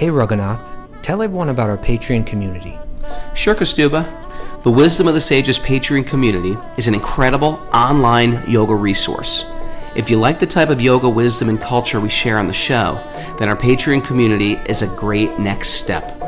Hey Raghunath, tell everyone about our Patreon community. Sure, Kaustubha. The Wisdom of the Sages Patreon community is an incredible online yoga resource. If you like the type of yoga wisdom and culture we share on the show, then our Patreon community is a great next step.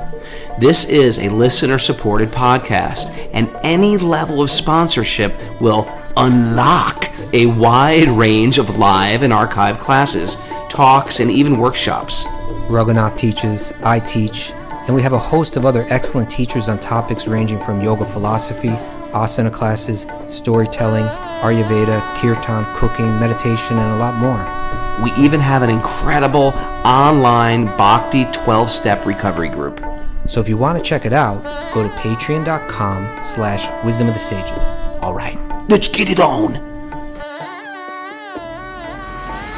This is a listener-supported podcast, and any level of sponsorship will unlock a wide range of live and archived classes, talks, and even workshops. Raghunath teaches, I teach, and we have a host of other excellent teachers on topics ranging from yoga philosophy, asana classes, storytelling, Ayurveda, kirtan, cooking, meditation, and a lot more. We even have an incredible online Bhakti 12-step recovery group. So if you want to check it out, go to patreon.com/wisdom of the sages. All right, let's get it on.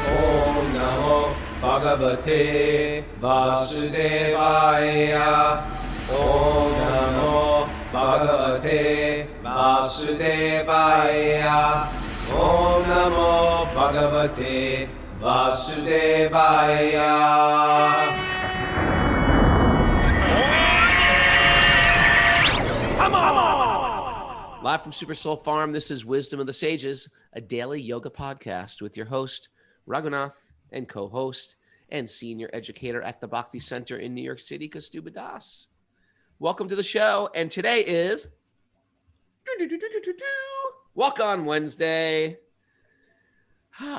Om Namo Bhagavate Vasudevaya. Om Namo Bhagavate Vasudevaya. Om Namo Bhagavate Vasudevaya. Live from Super Soul Farm, this is Wisdom of the Sages, a daily yoga podcast with your host, Raghunath, and co-host and senior educator at the Bhakti Center in New York City, Kaustubha Das. Welcome to the show, and today is Walk On Wednesday.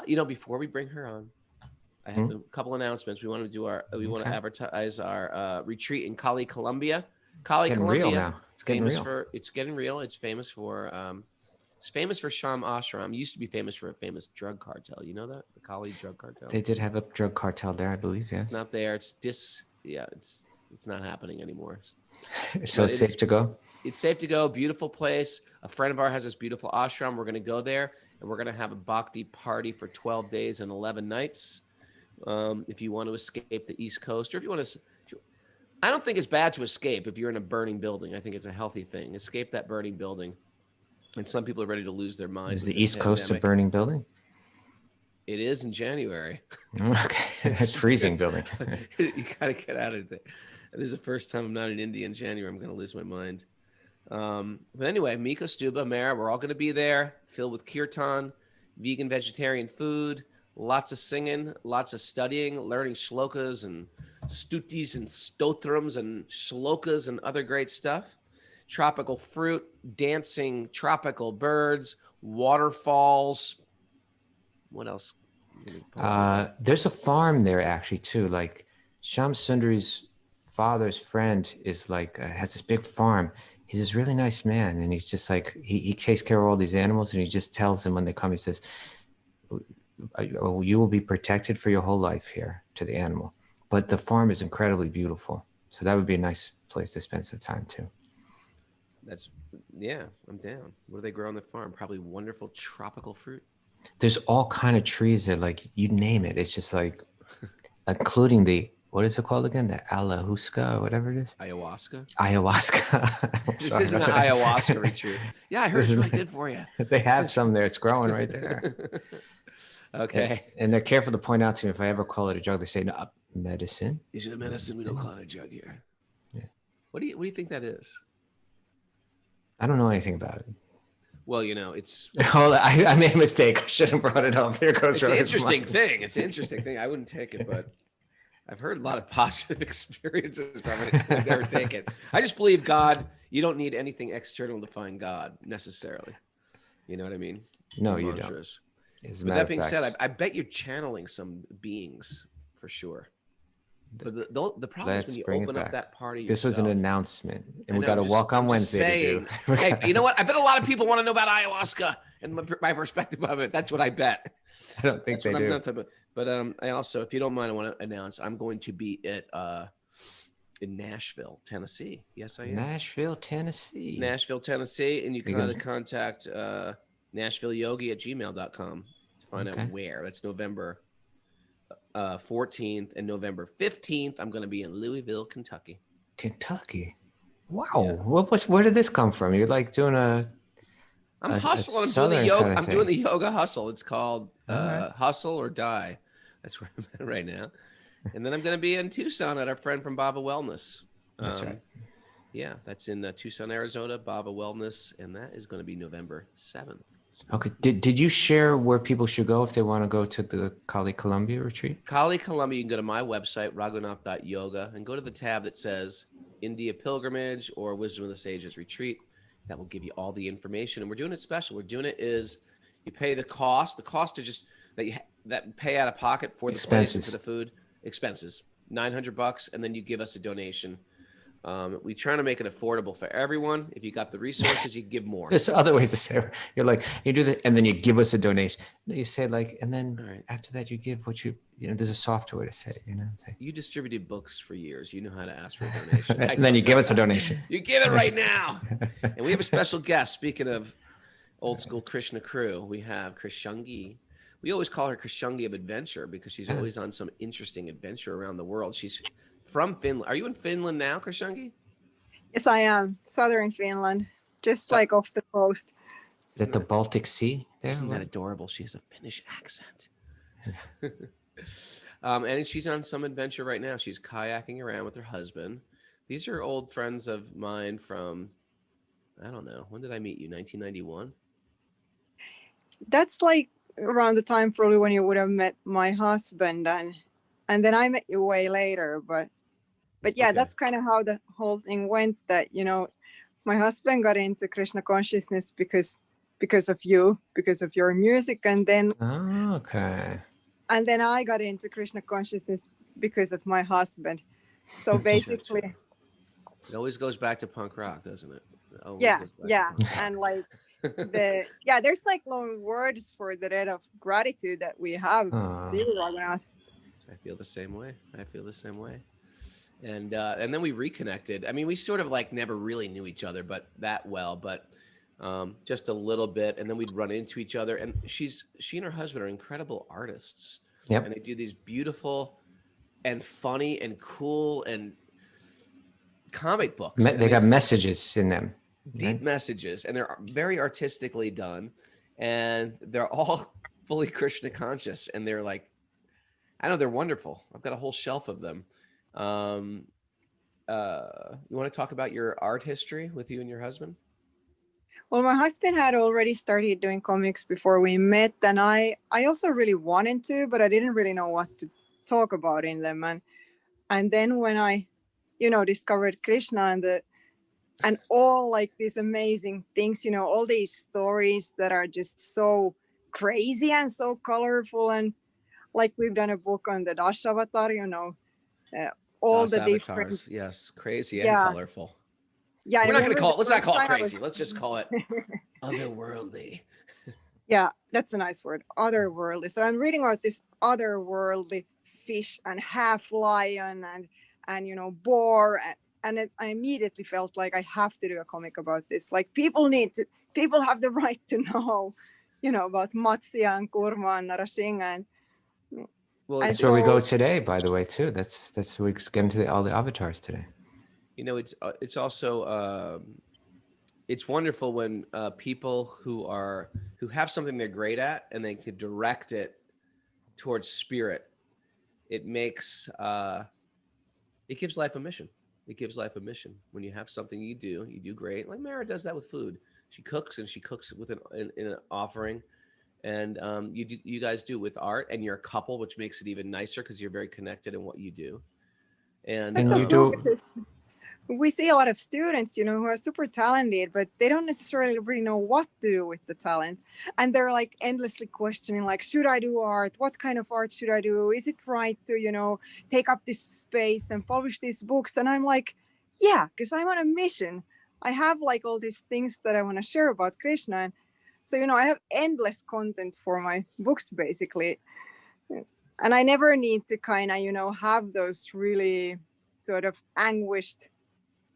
Before we bring her on, I have a couple announcements. We want to do want to advertise our retreat in Cali, Colombia. Cali, Colombia. Real now. It's getting real. It's getting real. It's famous for Sham Ashram. It used to be famous for a famous drug cartel. You know that? The Cali drug cartel. They did have a drug cartel there, I believe, yes. It's not there. It's not happening anymore. So it's safe to go? It's safe to go. Beautiful place. A friend of ours has this beautiful ashram. We're going to go there, and we're going to have a Bhakti party for 12 days and 11 nights. If you want to escape the East Coast, or if you want to... I don't think it's bad to escape if you're in a burning building. I think it's a healthy thing. Escape that burning building. And some people are ready to lose their minds. Is the East Coast a burning building? It is in January. Okay. It's freezing building. You got to get out of there. This is the first time I'm not in India in January. I'm going to lose my mind. But anyway, me, Kaustubha, Mara, we're all going to be there, filled with kirtan, vegan, vegetarian food, lots of singing, lots of studying, learning shlokas and stutis and stotrams and shlokas and other great stuff. Tropical fruit, dancing tropical birds, waterfalls. What else? There's a farm there actually too. Like Shyam Sundari's father's friend is has this big farm. He's this really nice man, and he's just like he takes care of all these animals, and he just tells them when they come, he says, "You will be protected for your whole life here," to the animal. But the farm is incredibly beautiful. So that would be a nice place to spend some time too. I'm down. What do they grow on the farm? Probably wonderful tropical fruit. There's all kind of trees that you name it. It's just including what is it called again? The Alahuska or whatever it is? Ayahuasca. This isn't an ayahuasca retreat. Yeah, I heard it's really good for you. They have some there. It's growing right there. Okay. And they're careful to point out to me if I ever call it a drug, they say, no, medicine. Is it a medicine? We don't call it a drug here. Yeah. What do you think that is? I don't know anything about it. Well, it's... Oh, I made a mistake. I should have brought it up. Here goes. It's an interesting thing. It's an interesting thing. I wouldn't take it, but I've heard a lot of positive experiences from it. I'd never take it. I just believe God, you don't need anything external to find God necessarily. You know what I mean? No, you don't. With that being said, I bet you're channeling some beings for sure. But the problem is when you open up that party yourself. This was an announcement, and we got to walk on Wednesday to do. Hey, you know what? I bet a lot of people want to know about ayahuasca and my perspective of it. That's what I bet. I don't think they do. But I also, if you don't mind, I want to announce I'm going to be in Nashville, Tennessee. Yes, I am. Nashville, Tennessee, and you can contact NashvilleYogi@gmail.com to find out where. That's November 14th and November 15th. I'm going to be in Louisville, Kentucky. Wow. Yeah. Where did this come from? You're doing I'm hustling. I'm doing the yoga hustle. It's called Hustle or Die. That's where I'm at right now. And then I'm going to be in Tucson at our friend from Baba Wellness. That's right. Yeah, that's in Tucson, Arizona, Baba Wellness, and that is going to be November 7th. Okay. Did you share where people should go if they want to go to the Kali Columbia retreat? Kali Columbia, you can go to my website, Raghunath.yoga, and go to the tab that says India Pilgrimage or Wisdom of the Sages Retreat. That will give you all the information. And we're doing it special. We're doing it is you pay the cost. The cost to just that pay out of pocket for the place and for the food expenses, $900, and then you give us a donation. We try to make it affordable for everyone. If you got the resources, you give more. There's other ways to say it. You're like, you do that, and then you give us a donation. No, you say like, and then after that, you give what there's a softer way to say it, You distributed books for years. You know how to ask for a donation. And then you give us a donation. You give it right now. And we have a special guest. Speaking of old school Krishna crew, we have Krisangi. We always call her Krisangi of Adventure because she's always on some interesting adventure around the world. She's from Finland. Are you in Finland now, Krisangi? Yes, I am. Southern Finland, just like off the coast. Is that the Baltic Sea there? Isn't that adorable? She has a Finnish accent. And she's on some adventure right now. She's kayaking around with her husband. These are old friends of mine from, I don't know, when did I meet you? 1991? That's like around the time probably when you would have met my husband, and then I met you way later. But yeah, that's kind of how the whole thing went. That my husband got into Krishna consciousness because of you, because of your music, and then and then I got into Krishna consciousness because of my husband. So basically, it always goes back to punk rock, doesn't it? Yeah, and like there's like long words for the debt of gratitude that we have to you, Raghunath. I feel the same way. And then we reconnected. I mean, we sort of like never really knew each other, but that well, but just a little bit. And then we'd run into each other. And she and her husband are incredible artists. Yep. And they do these beautiful and funny and cool and comic books. They got messages in them. Deep messages. And they're very artistically done. And they're all fully Krishna conscious. And they're like, I know, they're wonderful. I've got a whole shelf of them. You want to talk about your art history with you and your husband? Well, my husband had already started doing comics before we met, and I also really wanted to, but I didn't really know what to talk about in them. And then when I, discovered Krishna and all like these amazing things, all these stories that are just so crazy and so colorful, and like we've done a book on the Dash Avatar, all Das the avatars, different, yes, crazy and colorful. Yeah, we're not going to call it. Let's not call it crazy. Let's just call it otherworldly. Yeah, that's a nice word, otherworldly. So I'm reading about this otherworldly fish and half lion and boar, and I immediately felt like I have to do a comic about this. Like people have the right to know, about Matsya and Kurma and Narasingha. Well, that's where we go today, by the way, too. That's where we get into all the avatars today. It's also it's wonderful when people who have something they're great at and they can direct it towards spirit. It makes it gives life a mission. It gives life a mission. When you have something you do great. Like Mara does that with food. She cooks with an offering. And you guys do it with art, and you're a couple, which makes it even nicer because you're very connected in what you do. And you do. We see a lot of students, who are super talented, but they don't necessarily really know what to do with the talent. And they're like endlessly questioning, like, should I do art? What kind of art should I do? Is it right to, take up this space and publish these books? And I'm like, yeah, because I'm on a mission. I have like all these things that I want to share about Krishna. So, I have endless content for my books, basically. And I never need to kind of, have those really sort of anguished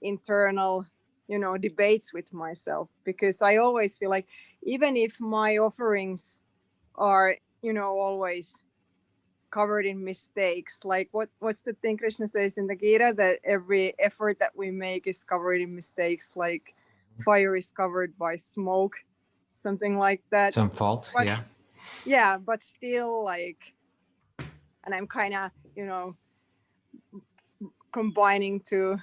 internal, debates with myself, because I always feel like even if my offerings are, always covered in mistakes, like what's the thing Krishna says in the Gita, that every effort that we make is covered in mistakes, like fire is covered by smoke. Something like that. Some fault, but, yeah, but still, like, and I'm kind of, combining two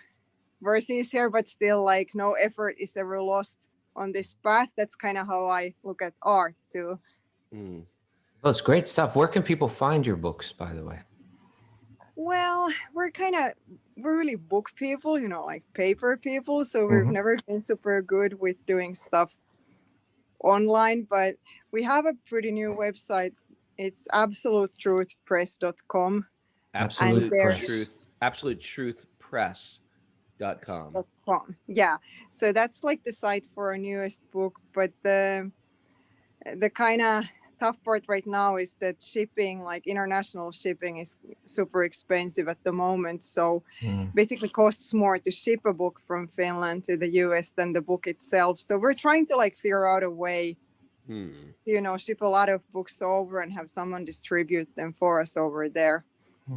verses here, but still like no effort is ever lost on this path. That's kind of how I look at art too. Mm. Well, it's great stuff. Where can people find your books, by the way? Well, we're really book people, you know, like paper people. So we've never been super good with doing stuff online, but we have a pretty new website. It's absolutetruthpress.com. Absolutetruthpress.com. Yeah. So that's like the site for our newest book. But the kind of tough part right now is that shipping, like international shipping, is super expensive at the moment. So basically costs more to ship a book from Finland to the US than the book itself. So we're trying to like figure out a way to, you know, ship a lot of books over and have someone distribute them for us over there.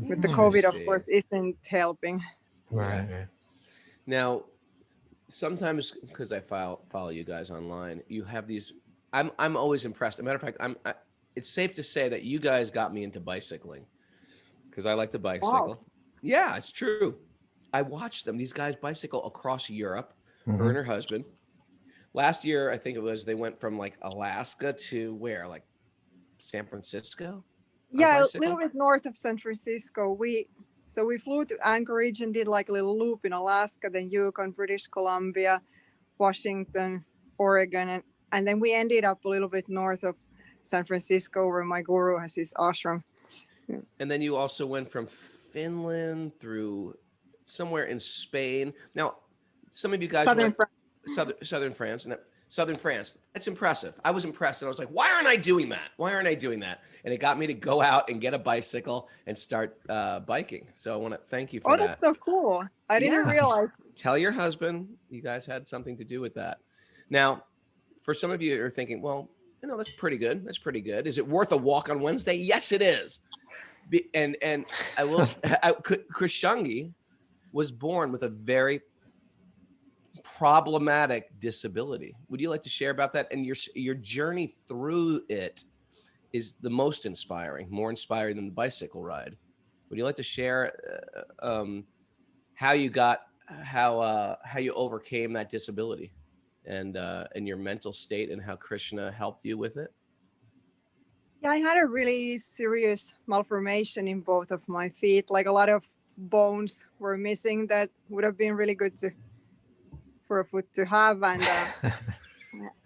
But the COVID, of course, isn't helping. Right. Yeah. Now, sometimes because I follow you guys online, you have these. I'm always impressed. As a matter of fact, it's safe to say that you guys got me into bicycling because I like to bicycle. Wow. Yeah, it's true. I watched them. These guys bicycle across Europe. Her and her husband. Last year, I think it was, they went from like Alaska to where, like San Francisco. Yeah, a little bit north of San Francisco. We flew to Anchorage and did like a little loop in Alaska, then Yukon, British Columbia, Washington, Oregon, and then we ended up a little bit north of San Francisco where my guru has his ashram. Yeah. And then you also went from Finland through somewhere in Spain. Now, some of you guys Southern France. Southern France. That's impressive. I was impressed, and I was like, why aren't I doing that? And it got me to go out and get a bicycle and start biking. So I want to thank you for that. Oh, that's so cool. I didn't realize. Tell your husband you guys had something to do with that. Now, for some of you who are thinking, well, you know, that's pretty good. Is it worth a walk on Wednesday? Yes, it is. And I will, Krisangi was born with a very problematic disability. Would you like to share about that? And your journey through it is the most inspiring, more inspiring than the bicycle ride. Would you like to share how you overcame that disability and your mental state and how Krishna helped you with it? Yeah, I had a really serious malformation in both of my feet. Like a lot of bones were missing that would have been really good for a foot to have, and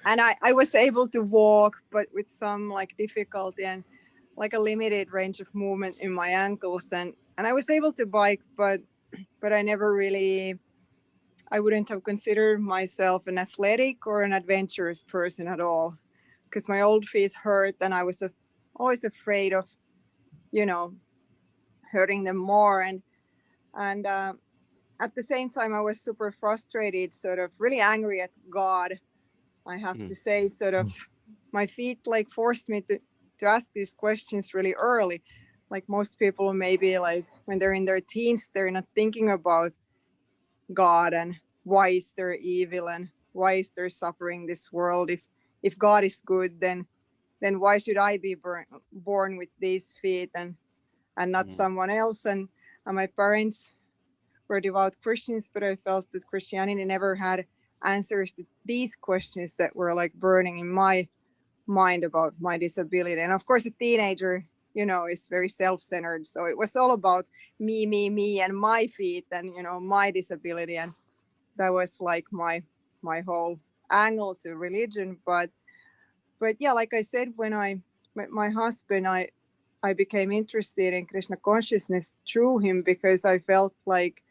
I was able to walk, but with some like difficulty and like a limited range of movement in my ankles, and I was able to bike, but I never really, I wouldn't have considered myself an athletic or an adventurous person at all, because my old feet hurt and I was always afraid of, you know, hurting them more, and at the same time, I was super frustrated, sort of really angry at God. I have to say, sort of, my feet like forced me to ask these questions really early. Like most people, maybe like when they're in their teens, they're not thinking about God and why is there evil and why is there suffering in this world? If God is good, then why should I be born with these feet and not someone else? And my parents were devout Christians, but I felt that Christianity never had answers to these questions that were like burning in my mind about my disability. And of course, a teenager, you know, is very self-centered. So it was all about me, and my feet and, you know, my disability. And that was like my whole angle to religion. But yeah, like I said, when I met my husband, I became interested in Krishna consciousness through him, because I felt like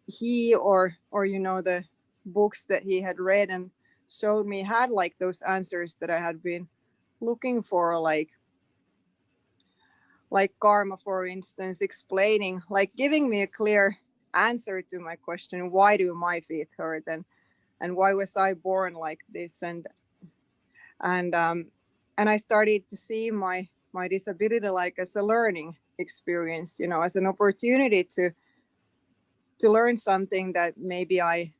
he or you know, the books that he had read and showed me had like those answers that I had been looking for, like karma, for instance, explaining, like giving me a clear answer to my question, why do my feet hurt and why was I born like this? And I started to see my disability like as a learning experience, you know, as an opportunity to learn something that maybe I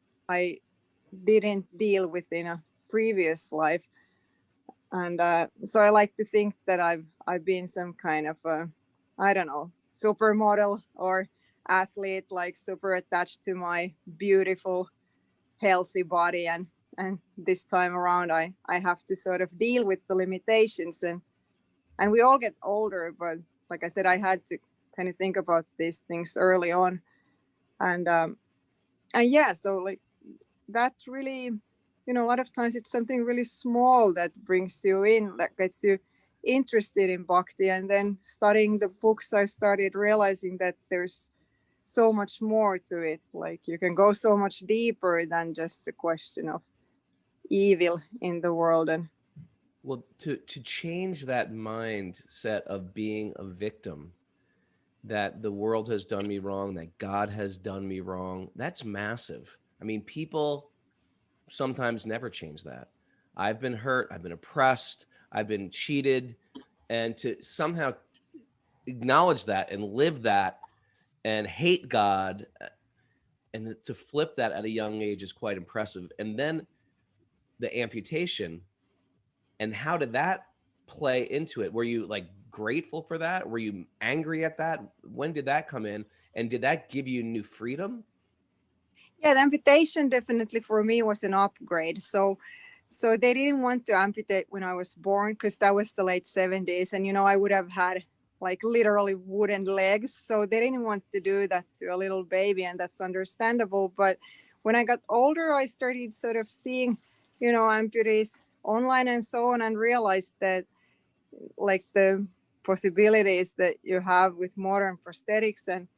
didn't deal with in a previous life. And so I like to think that I've been some kind of I don't know, supermodel or athlete, like super attached to my beautiful, healthy body. And this time around, I have to sort of deal with the limitations, and we all get older. But like I said, I had to kind of think about these things early on, and yeah, so like that really, a lot of times it's something really small that brings you in, that gets you interested in bhakti. And then studying the books, I started realizing that there's so much more to it. Like you can go so much deeper than just the question of evil in the world. And well, to change that mindset of being a victim, that the world has done me wrong, that God has done me wrong, that's massive. I mean, people sometimes never change that. I've been hurt, I've been oppressed, I've been cheated, and to somehow acknowledge that and live that and hate God, and to flip that at a young age is quite impressive. And then the amputation, and how did that play into it? Were you like grateful for that? Were you angry at that? When did that come in? And did that give you new freedom? yeah, the amputation definitely for me was an upgrade. So they didn't want to amputate when I was born, because that was the late 70s, and I would have had like literally wooden legs. So they didn't want to do that to a little baby, and that's understandable. But when I got older, I started sort of seeing, amputees online and so on, and realized that like the possibilities that you have with modern prosthetics, and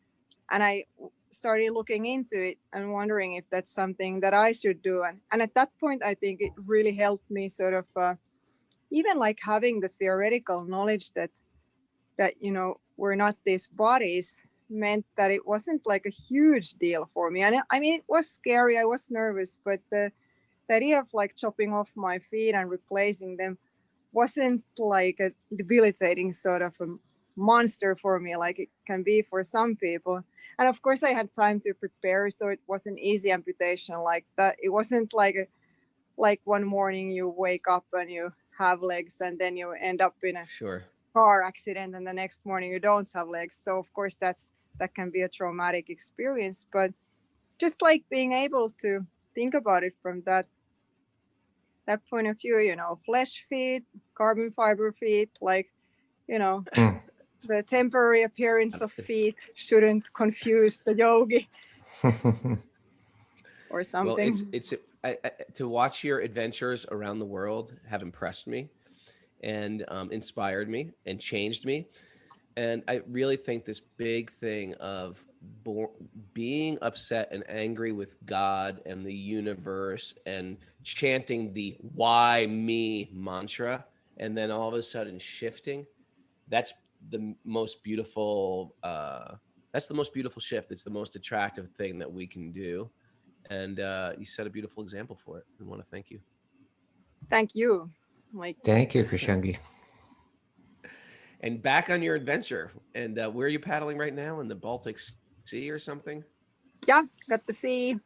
I started looking into it and wondering if that's something that I should do. And at that point, I think it really helped me sort of even like having the theoretical knowledge that we're not these bodies, meant that it wasn't like a huge deal for me. And I mean, it was scary, I was nervous, but the idea of like chopping off my feet and replacing them wasn't like a debilitating sort of a monster for me, like it can be for some people. And of course I had time to prepare, so it was an easy amputation like that. It wasn't like one morning you wake up and you have legs, and then you end up in a Sure. car accident, and the next morning you don't have legs. So of course that can be a traumatic experience. But just like being able to think about it from that point of view, flesh feet, carbon fiber feet, like, the temporary appearance of feet shouldn't confuse the yogi or something. Well, it's to watch your adventures around the world have impressed me and inspired me and changed me. And I really think this big thing of being upset and angry with God and the universe and chanting the why me mantra, and then all of a sudden shifting, that's the most beautiful shift. It's the most attractive thing that we can do. And you set a beautiful example for it. I want to thank you. Thank you. Thank you, Krisangi. And back on your adventure, and where are you paddling right now? In the Baltic Sea or something? Yeah, got the sea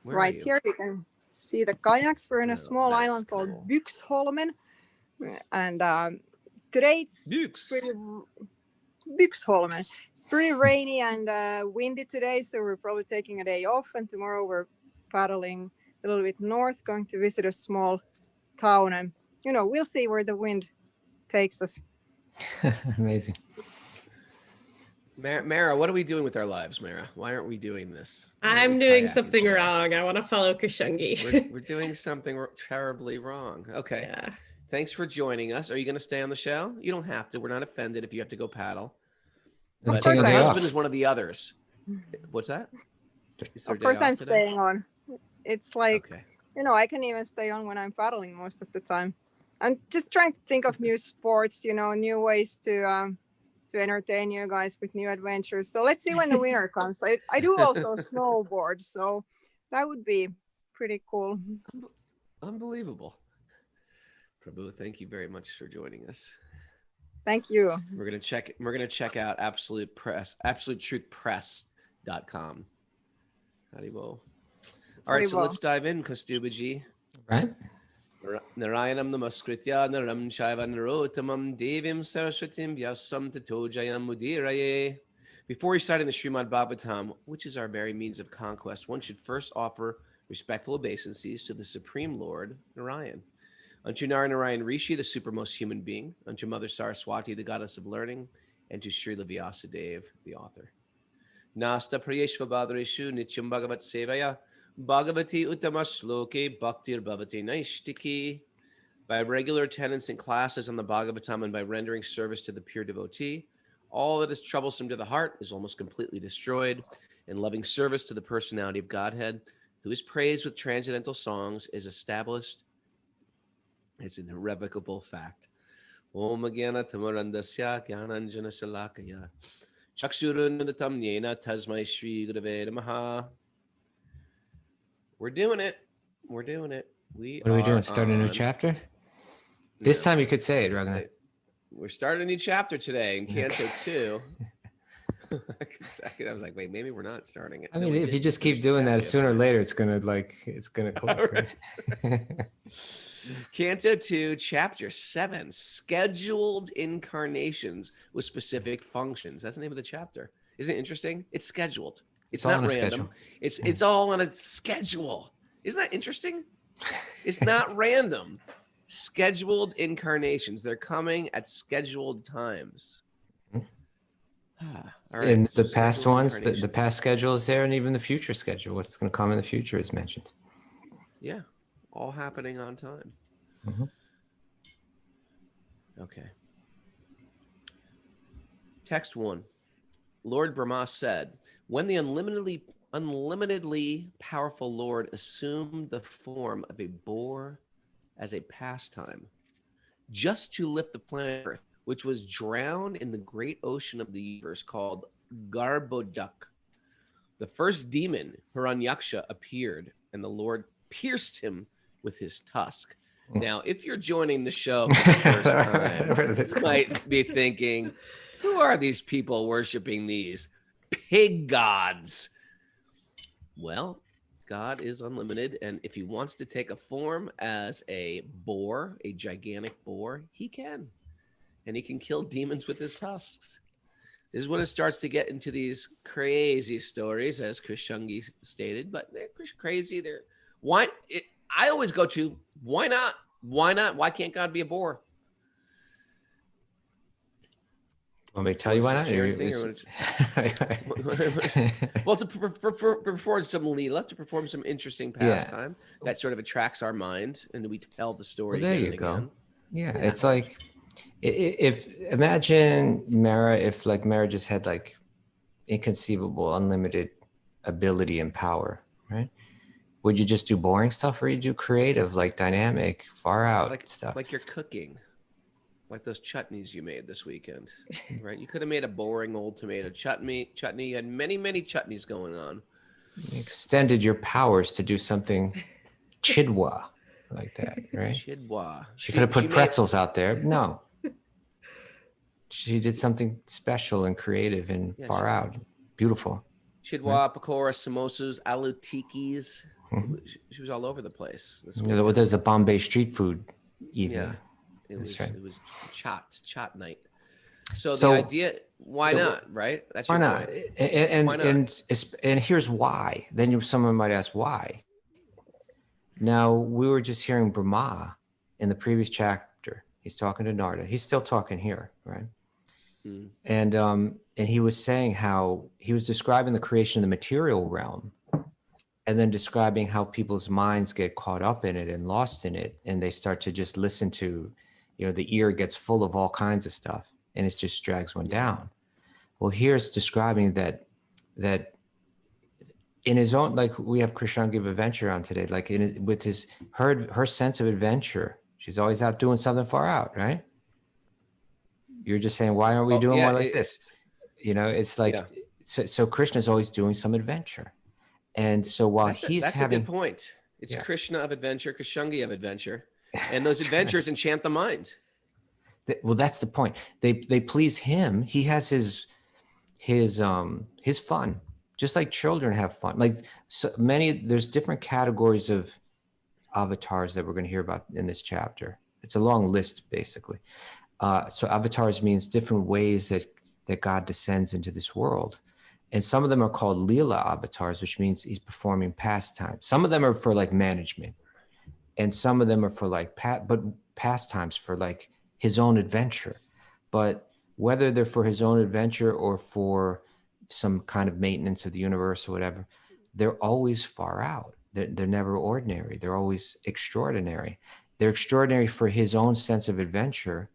Where right here. You can see the kayaks. We're in a small island called Byxholmen, and today it's pretty Byxholmen. It's pretty rainy and windy today, so we're probably taking a day off. And tomorrow we're paddling a little bit north, going to visit a small town, and we'll see where the wind takes us. Amazing. Mara, what are we doing with our lives, Mara? Why aren't we doing this? I'm doing something wrong. I want to follow Krisangi. We're doing something terribly wrong. Okay. Yeah. Thanks for joining us. Are you going to stay on the show? You don't have to. We're not offended if you have to go paddle. Of But course her I husband am. is one of the others. What's that? Of course I'm staying on. It's like, okay. I can even stay on when I'm paddling most of the time. I'm just trying to think of new sports, new ways to entertain you guys with new adventures. So let's see when the winter comes. I do also snowboard, so that would be pretty cool. Unbelievable. Prabhu, thank you very much for joining us. Thank you. We're gonna check out absolutetruthpress.com. Haribol. All right, so let's dive in, Kaustubha ji. Right. Narayanam namaskritya naram shaiva narotamam devim saraswatim vyasam tato jayam mudiraye. Before reciting the Srimad Bhagavatam, which is our very means of conquest, one should first offer respectful obeisances to the Supreme Lord, Narayan. Unto Narayan Rishi, the supermost human being, unto Mother Saraswati, the goddess of learning, and to Srila Vyasadeva, the author. Nasta prayeshva badreshu nityam bhagavat sevaya bhagavati uttama sloke bhaktir bhavati naishtiki. By regular attendance in classes on the Bhagavatam and by rendering service to the pure devotee, all that is troublesome to the heart is almost completely destroyed, and loving service to the personality of Godhead, who is praised with transcendental songs, is established as an irrevocable fact. Om Gyana Tamarandasya Gyananjana Salakaya Chakshurunadatam Yena Tasmai Shri Gurave Namaha. We're doing it. We're doing it. What are we doing? Starting a new chapter? This time you could say it, Raghunath. We're starting a new chapter today in Canto 2. I was like, wait, maybe we're not starting it. I mean, if you just keep doing that, sooner or later, it's gonna click. Right? Canto 2, Chapter 7, Scheduled Incarnations with Specific Functions. That's the name of the chapter. Isn't it interesting? It's scheduled. It's not random. It's all on a schedule. Isn't that interesting? It's not random. Scheduled incarnations. They're coming at scheduled times. All right, and the past ones, the past schedule is there, and even the future schedule. What's going to come in the future is mentioned. Yeah, all happening on time. Mm-hmm. Okay. Text 1. Lord Brahma said, when the unlimitedly powerful Lord assumed the form of a boar as a pastime, just to lift the planet Earth, which was drowned in the great ocean of the universe called Garbhodak. The first demon, Hiranyaksha, appeared, and the Lord pierced him with his tusk. Now, if you're joining the show for the first time, you might be thinking, who are these people worshiping these pig gods? Well, God is unlimited, and if he wants to take a form as a boar, a gigantic boar, he can. And he can kill demons with his tusks. This is when it starts to get into these crazy stories, as Krisangi stated, but they're crazy. I always go to, why not? Why not? Why can't God be a boar? Want me to tell you why not? Well, to perform some leela, to perform some interesting pastime that sort of attracts our mind, and we tell the story. Well, there you go. Yeah, it's like if imagine Mara, if like Mara just had like inconceivable, unlimited ability and power, right? Would you just do boring stuff, or you do creative, like dynamic, far out stuff? Like you're cooking. Like those chutneys you made this weekend, right? You could have made a boring old tomato chutney. You had many, many chutneys going on. You extended your powers to do something chidwa like that, right? Chidwa. She could have put pretzels out there. No. She did something special and creative and far out. Beautiful. Chidwa, pakora, samosas, aloo tikis. Mm-hmm. She was all over the place. There's a Bombay street food evening. Yeah. It was chat night. So the idea, why not, right? That's why not? Point. And here's why. Then someone might ask why. Now, we were just hearing Brahma in the previous chapter. He's talking to Narada. He's still talking here, right? Mm. And he was saying how he was describing the creation of the material realm, and then describing how people's minds get caught up in it and lost in it, and they start to just listen to, the ear gets full of all kinds of stuff, and it just drags one down. Well, here's describing that in his own, like we have Krisangi of adventure on today, like with her sense of adventure, she's always out doing something far out, right? You're just saying, why aren't we doing more like this? It's like, so Krishna's always doing some adventure. And so while that's a good point. It's Krishna of adventure, Krisangi of adventure. And those adventures enchant the mind. Well, that's the point. They please him. He has his fun, just like children have fun. Like there's different categories of avatars that we're going to hear about in this chapter. It's a long list, basically. So avatars means different ways that God descends into this world. And some of them are called Leela avatars, which means he's performing pastimes. Some of them are for like management. And some of them are for like pastimes for like his own adventure. But whether they're for his own adventure or for some kind of maintenance of the universe or whatever, they're always far out. They're never ordinary. They're always extraordinary. They're extraordinary for his own sense of adventure,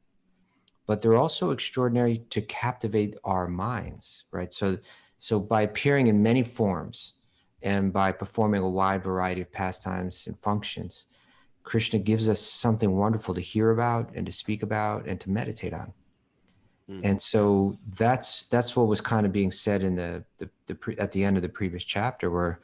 but they're also extraordinary to captivate our minds, right? So by appearing in many forms and by performing a wide variety of pastimes and functions, Krishna gives us something wonderful to hear about and to speak about and to meditate on. And so that's what was kind of being said in at the end of the previous chapter, where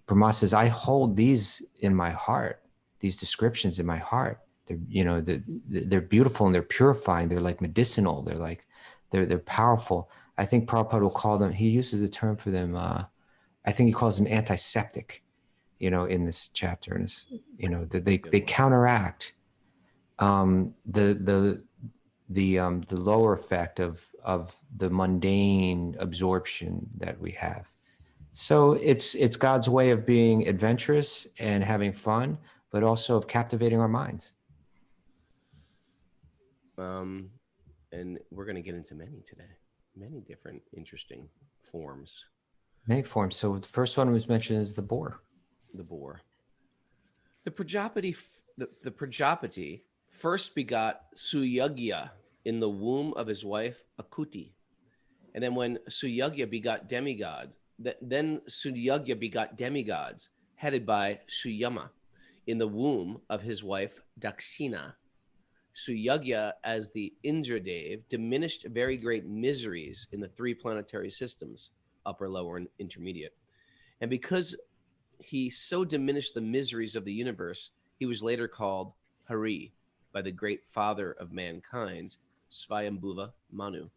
Brahma says, I hold these in my heart, these descriptions in my heart. They're beautiful and they're purifying. They're like medicinal. They're powerful. I think Prabhupada will call them, he uses a term for them. I think he calls them antiseptic, in this chapter. And they counteract the lower effect of the mundane absorption that we have. So it's God's way of being adventurous and having fun, but also of captivating our minds. And we're going to get into many today, many different interesting forms. Many forms. So the first one was mentioned is the boar. The boar. The Prajapati first begot Suyagya in the womb of his wife Akuti. And then when Suyagya begot then Suyagya begot demigods headed by Suyama in the womb of his wife Dakshina. Suyagya, as the Indradev, diminished very great miseries in the three planetary systems, upper, lower, and intermediate. And because he so diminished the miseries of the universe, he was later called Hari by the great father of mankind, Svayambhuva Manu.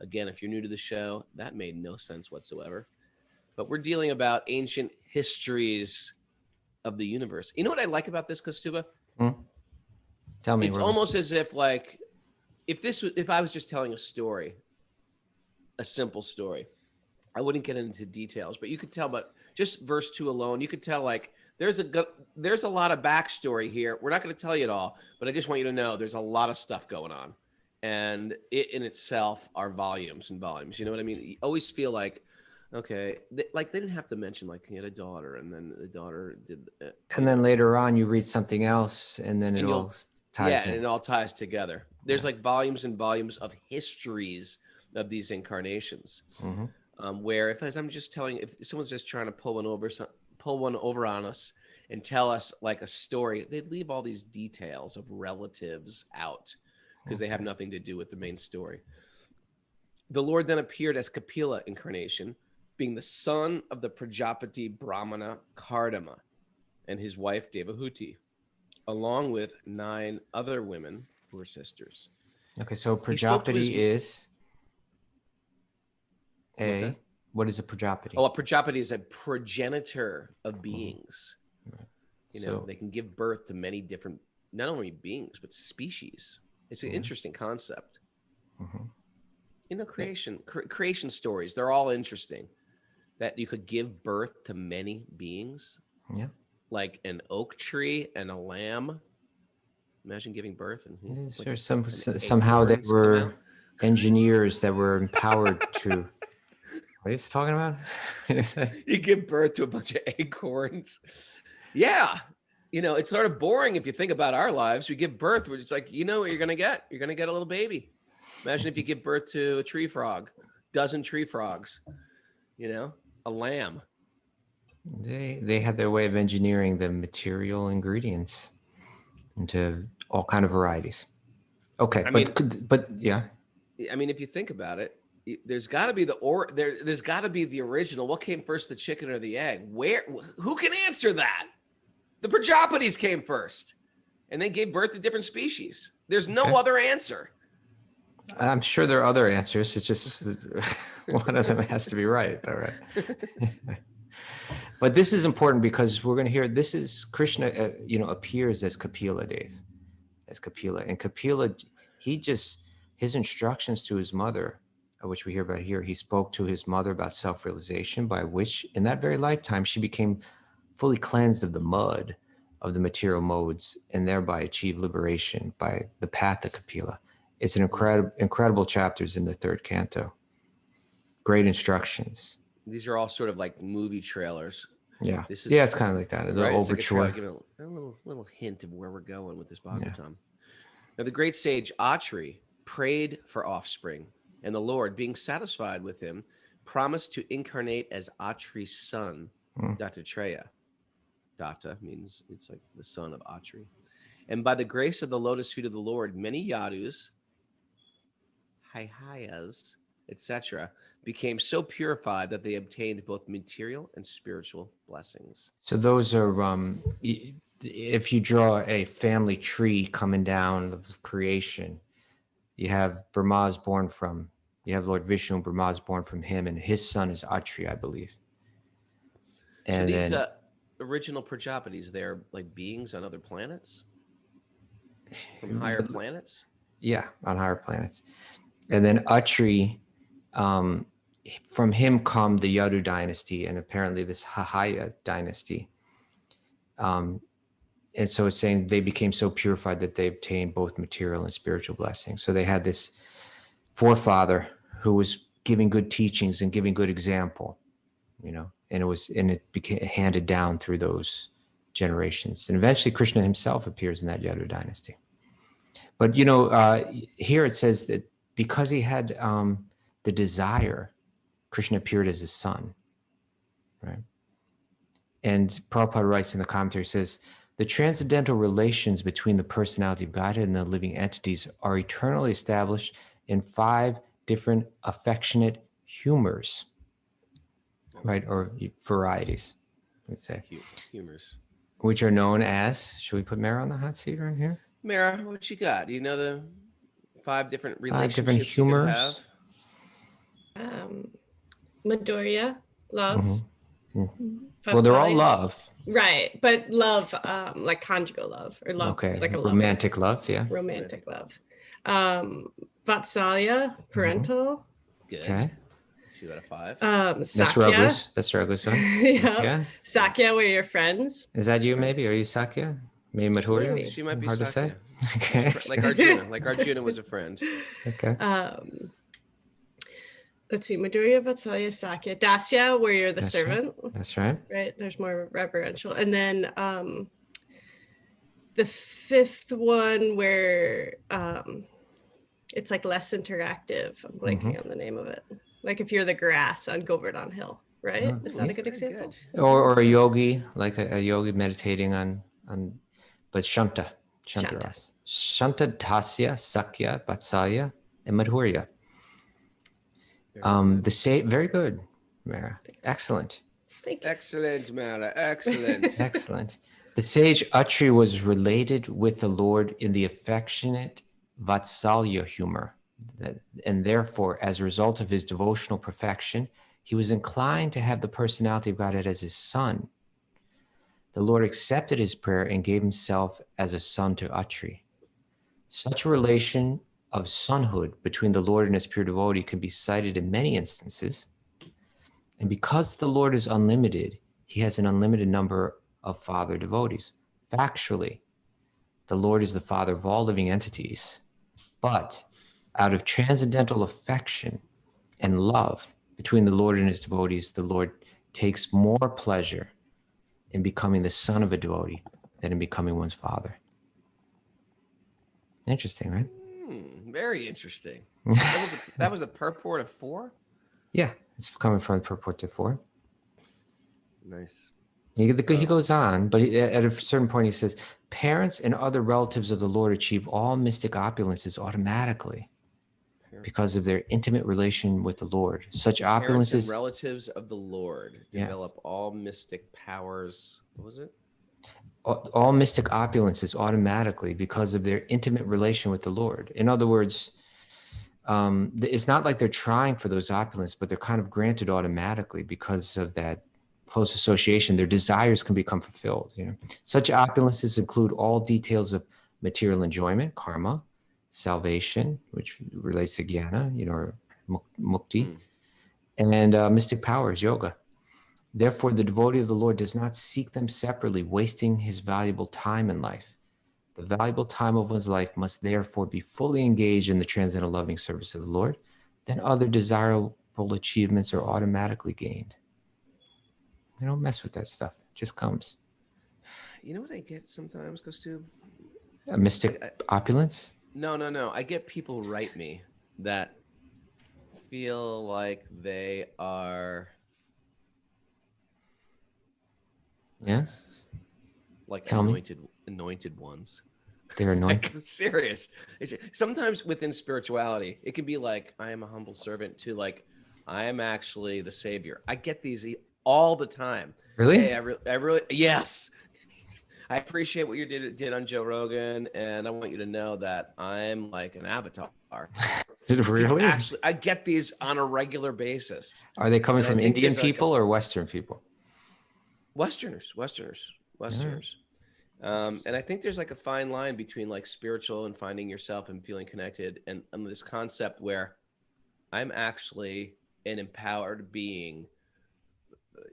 Again, if you're new to the show, that made no sense whatsoever. But we're dealing about ancient histories of the universe. You know what I like about this, Kaustubha? Tell me. It's almost as if if I was just telling a story, a simple story, I wouldn't get into details, but you could tell, but just verse 2 alone, you could tell there's a lot of backstory here. We're not going to tell you it all, but I just want you to know there's a lot of stuff going on, and it in itself are volumes and volumes. You know what I mean? You always feel like, okay, they didn't have to mention he had a daughter, and then the daughter did, and then later on you read something else, and then it all ties in. And it all ties together. There's volumes and volumes of histories of these incarnations. Where if I'm just if someone's just trying to pull one over on us and tell us like a story, they'd leave all these details of relatives out because they have nothing to do with the main story. The Lord then appeared as Kapila incarnation, being the son of the Prajapati Brahmana Kardama and his wife Devahuti, along with 9 other women who were sisters. Okay, so Prajapati is what is a Prajapati? Oh, a Prajapati is a progenitor of beings. Right. They can give birth to many different, not only beings, but species. It's an interesting concept. Creation stories, they're all interesting. That you could give birth to many beings. Yeah. Like an oak tree and a lamb. Imagine giving birth. And somehow they were engineers that were empowered to... What are you talking about? You give birth to a bunch of acorns. Yeah. It's sort of boring if you think about our lives. We give birth, it's like, what you're going to get? You're going to get a little baby. Imagine if you give birth to a tree frog, dozen tree frogs, a lamb. They had their way of engineering the material ingredients into all kind of varieties. Okay, but yeah. I mean, if you think about it, there's got to be there's got to be the original. What came first, the chicken or the egg? Who can answer that? The Prajapatis came first, and they gave birth to different species. There's no other answer. I'm sure there are other answers. It's just one of them has to be right, though, right? But this is important because we're going to hear this is Krishna, appears as Kapila, Dave, as Kapila. And Kapila, his instructions to his mother, which we hear about here, he spoke to his mother about self-realization, by which in that very lifetime, she became fully cleansed of the mud of the material modes and thereby achieved liberation by the path of Kapila. It's an incredible chapters in the third canto. Great instructions. These are all sort of like movie trailers. Yeah. This is it's kind of like that. The right? overture. Like a little hint of where we're going with this Bhagavatam. Now, the great sage Atri prayed for offspring, and the Lord, being satisfied with him, promised to incarnate as Atri's son, Dattatreya. Datta means it's like the son of Atri. And by the grace of the lotus feet of the Lord, many yadus, hayas, etc., became so purified that they obtained both material and spiritual blessings. So those are, if you draw a family tree coming down of creation, you have you have Lord Vishnu, and Brahma is born from him, and his son is Atri, I believe. And so these then original Prajapatis, they're like beings on other planets? From higher planets? Yeah, on higher planets. And then Atri, from him come the Yadu dynasty and apparently this Hahaya dynasty. And so it's saying they became so purified that they obtained both material and spiritual blessings. So they had this forefather who was giving good teachings and giving good example, and it became handed down through those generations. And eventually Krishna himself appears in that Yadu dynasty. But, here it says that because he had the desire, Krishna appeared as his son, right? And Prabhupada writes in the commentary, says, the transcendental relations between the personality of Godhead and the living entities are eternally established in 5 different affectionate humors, right? Or varieties, let's say. Humors. Which are known as, should we put Mara on the hot seat right here? Mara, what you got? Do you know the 5 different relationships 5 different humors? Madhurya, love. Mm-hmm. Mm-hmm. Well, they're all love. Right, but love, like conjugal love, or love, like a romantic love, yeah. Romantic love. Vatsalya, parental. Good. Okay. 2 out of 5. Sakya. That's Raghu's one. Yeah. Sakya, we're your friends. Is that you, maybe? Are you Sakya? Maybe Madhurya? Maybe. She might be hard Sakya. To say. Okay. Like Arjuna. Like Arjuna was a friend. Okay. Let's see, Madhurya, Vatsalya, Sakya, Dasya, where you're the servant. Right. That's right. Right, there's more reverential. And then the 5th one where it's like less interactive. I'm blanking on the name of it. Like if you're the grass on Govardhan Hill, right? Is that a good example? Good. Or a yogi, like a yogi meditating on but Shanta. Shanta, Dasya, Sakya, Vatsalya, and Madhurya. Very good, Mara. Excellent. Thank you. Excellent, Mara. Excellent. Excellent. The sage Atri was related with the Lord in the affectionate Vatsalya humor. And therefore, as a result of his devotional perfection, he was inclined to have the personality of Godhead as his son. The Lord accepted his prayer and gave himself as a son to Atri. Such a relation of sonhood between the Lord and his pure devotee can be cited in many instances. And because the Lord is unlimited, he has an unlimited number of father devotees. Factually, the Lord is the father of all living entities. But out of transcendental affection and love between the Lord and his devotees, the Lord takes more pleasure in becoming the son of a devotee than in becoming one's father. Interesting, right? Very interesting. That was a purport of 4? Yeah, it's coming from the purport to 4. Nice. He goes on, but at a certain point he says, parents and other relatives of the Lord achieve all mystic opulences automatically because of their intimate relation with the Lord. Such opulences... Parents and relatives of the Lord develop all mystic powers. What was it? All mystic opulences automatically because of their intimate relation with the Lord. In other words, it's not like they're trying for those opulences, but they're kind of granted automatically because of that close association, their desires can become fulfilled. Such opulences include all details of material enjoyment, karma, salvation, which relates to jnana, or mukti, and mystic powers, yoga. Therefore, the devotee of the Lord does not seek them separately, wasting his valuable time in life. The valuable time of one's life must therefore be fully engaged in the transcendental loving service of the Lord. Then other desirable achievements are automatically gained. They don't mess with that stuff. It just comes. You know what I get sometimes, Kaustubha? A mystic opulence? No. I get people write me that feel like they are Yes. like Tell me. anointed ones. They're anointed. I'm serious. Sometimes within spirituality, it can be like, I am a humble servant, to like, I am actually the savior. I get these all the time. Really? Hey, I really, yes. I appreciate what you did on Joe Rogan, and I want you to know that I'm like an avatar. Really? Actually, I get these on a regular basis. Are they coming And I from think Indian there's like people or Western people? Westerners. And I think there's like a fine line between like spiritual and finding yourself and feeling connected, and this concept where I'm actually an empowered being.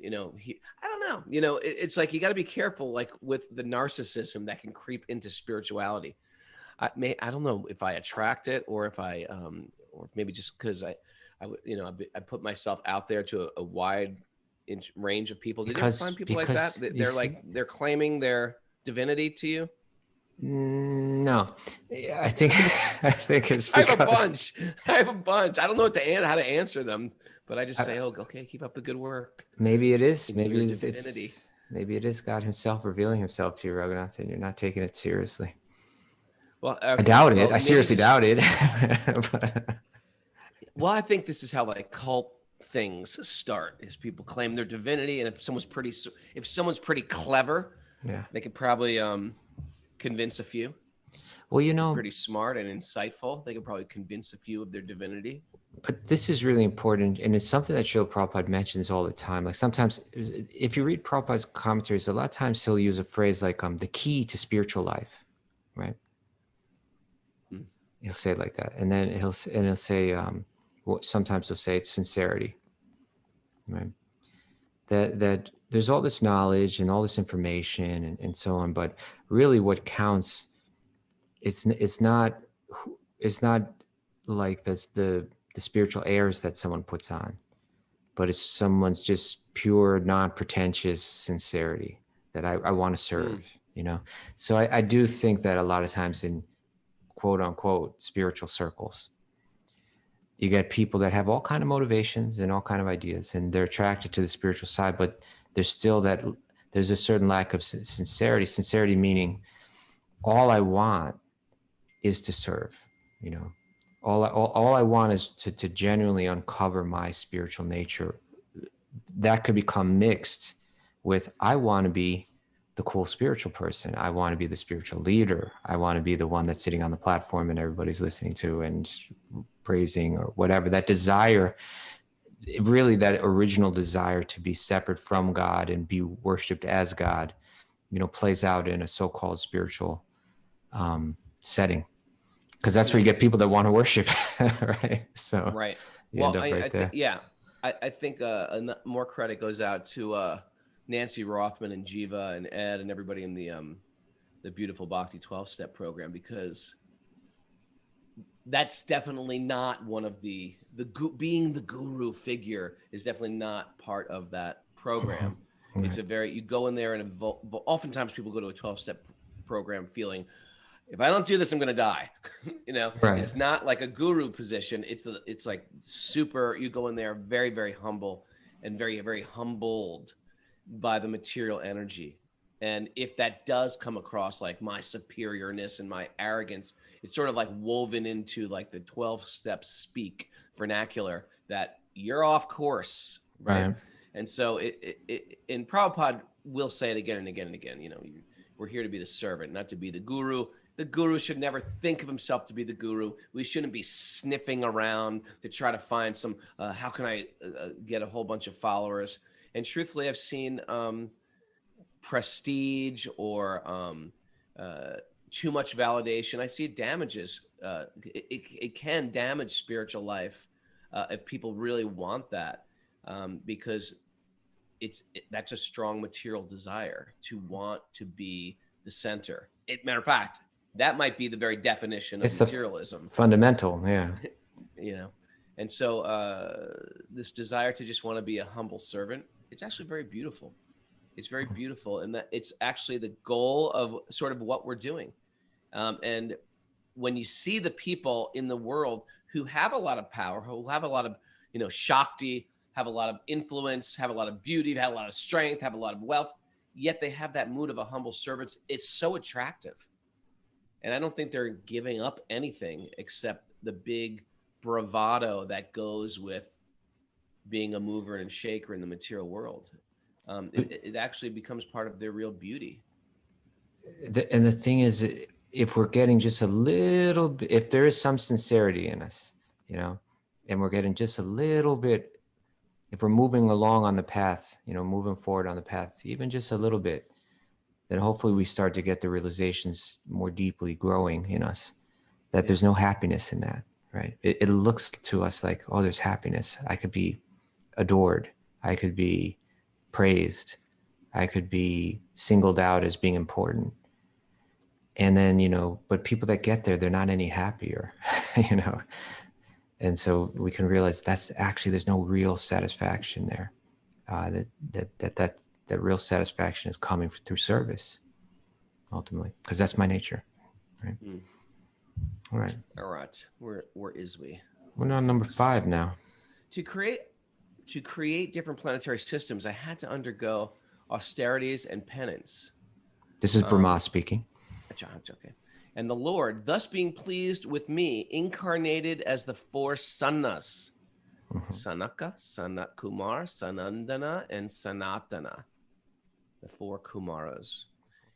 I don't know. It's like you got to be careful, like with the narcissism that can creep into spirituality. I don't know if I attract it, or if or maybe just because I put myself out there to a wide range of people. Did you ever find people like that? They're claiming their divinity to you? No, I think it's because I have a bunch. I don't know how to answer them, but I just say, okay, keep up the good work. Maybe it is. Maybe Maybe it is God himself revealing himself to you, Raghunath, and you're not taking it seriously. Well, I doubt it. I seriously doubt it. Well, I think this is how like cult things start: is people claim their divinity, and if someone's pretty clever, they could probably convince a few. Well, pretty smart and insightful, they could probably convince a few of their divinity. But this is really important, and it's something that Srila Prabhupada mentions all the time. Like sometimes, if you read Prabhupada's commentaries, a lot of times he'll use a phrase like the key to spiritual life, right? He'll say it like that, and then he'll say sometimes he'll say it's sincerity, right? That there's all this knowledge and all this information and so on, but really what counts, it's not like the spiritual airs that someone puts on, but it's someone's just pure, non-pretentious sincerity that I want to serve, So I do think that a lot of times in quote unquote spiritual circles, you get people that have all kind of motivations and all kind of ideas, and they're attracted to the spiritual side, but there's a certain lack of sincerity. Sincerity meaning all I want is to serve, all I want is to genuinely uncover my spiritual nature. That could become mixed with, I want to be the cool spiritual person. I want to be the spiritual leader. I want to be the one that's sitting on the platform and everybody's listening to and praising or whatever. That desire, really that original desire to be separate from God and be worshipped as God, plays out in a so-called spiritual setting. Because that's where you get people that want to worship, right? So right. You end up right there. I think more credit goes out to Nancy Rothman and Jiva and Ed and everybody in the beautiful Bhakti 12-step program, because that's definitely not one of being the guru figure is definitely not part of that program. Right. It's you go in there and oftentimes people go to a 12-step program feeling, if I don't do this, I'm going to die. Right. It's not like a guru position. It's like super, you go in there very, very humble and very, very humbled by the material energy. And if that does come across like my superiorness and my arrogance, it's sort of like woven into like the 12 steps speak vernacular that you're off course. Right. And so and Prabhupada will say it again and again and again, we're here to be the servant, not to be the guru. The guru should never think of himself to be the guru. We shouldn't be sniffing around to try to find some, how can I get a whole bunch of followers? And truthfully, I've seen prestige or too much validation. I see it damages. It can damage spiritual life if people really want that, because that's a strong material desire to want to be the center. Matter of fact, that might be the very definition of materialism. Fundamental, yeah. You know, and so this desire to just want to be a humble servant, it's actually very beautiful. It's very beautiful, and that it's actually the goal of sort of what we're doing. And when you see the people in the world who have a lot of power, who have a lot of, Shakti, have a lot of influence, have a lot of beauty, have a lot of strength, have a lot of wealth, yet they have that mood of a humble servant, it's so attractive. And I don't think they're giving up anything except the big bravado that goes with being a mover and shaker in the material world. It actually becomes part of their real beauty. And the thing is, if we're getting just a little bit, if there is some sincerity in us, and we're getting just a little bit, if we're moving along on the path, moving forward on the path, even just a little bit, then hopefully we start to get the realizations more deeply growing in us that there's no happiness in that, right? It looks to us like, oh, there's happiness. I could be adored. I could be praised. I could be singled out as being important. And then, but people that get there, they're not any happier, And so we can realize that's actually, there's no real satisfaction there. That real satisfaction is coming through service, ultimately, because that's my nature, right? All right. All right. Where is we? We're on number 5 now. To create different planetary systems, I had to undergo austerities and penance. This is Brahma speaking. Okay. And the Lord, thus being pleased with me, incarnated as the 4 Sannas, Sanaka, Sanat Kumar, Sanandana, and Sanatana, the 4 Kumaras.